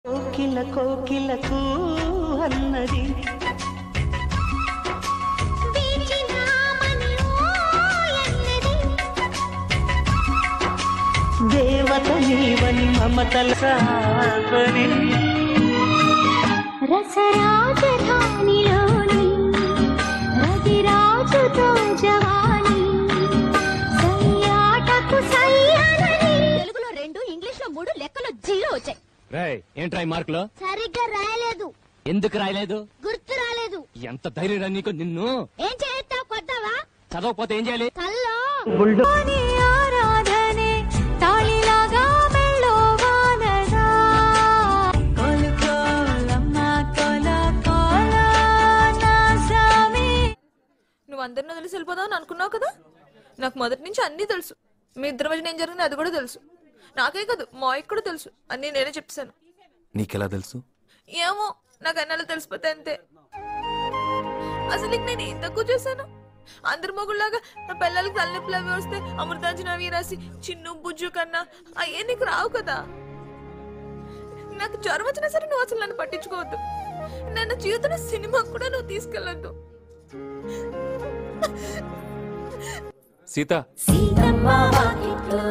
కోకిల కోకిలకు అన్నది దేవత నీవని మమతల సావని రసరాజధానిలోని రవిరాజుతో జవాని సయ్యాటకు సయ్యాలని. తెలుగులో 2, ఇంగ్లీష్ లో 3, లెక్కలో 0 వచ్చాయి. ఏంట్రాయి మార్కులు సరిగ్గా రాయలేదు. ఎందుకు రాయలేదు? గుర్తు రాలేదు. ఎంత ధైర్యం నీకు? నిన్ను ఏం చేస్తావు? కొడతావా? చదవకపోతే ఏం చేయాలి? కల్లో ఆరాధనే తాళిలాగా మెళ్ళో వానగా కోలుకోలమ్మ కోల కోల నా సామి. నువ్వు అందరిని తెలిసి వెళ్ళిపోదావు అనుకున్నావు కదా. నాకు మొదటి నుంచి అన్నీ తెలుసు. మీ ఇద్దరి మధ్యన ఏం జరిగింది అది కూడా తెలుసు. నాకే కాదు మా అయ్యకి కూడా తెలుసు. అన్నీ నేనే చెప్తాను. నీకెలా తెలుసు? ఏమో నాకు అన్నాళ్ళు తెలిసిపోతే అంతే. అసలు నేను ఏం తక్కువ చేశాను? అందరి మొగుళ్ళలాగా నా పిల్లలకి తలనొప్పులు అవి వస్తే అమృతాంజన అవి రాసి చిన్ను బుజ్జు కన్నా అయ్యే నీకు రావు కదా. నాకు జ్వరం వచ్చినా సరే నువ్వు అసలు నన్ను పట్టించుకోవద్దు. నన్ను జీవితంలో సినిమాకు కూడా నువ్వు తీసుకెళ్ళొద్దు. సీత సీతమ్మ వాకిట్లో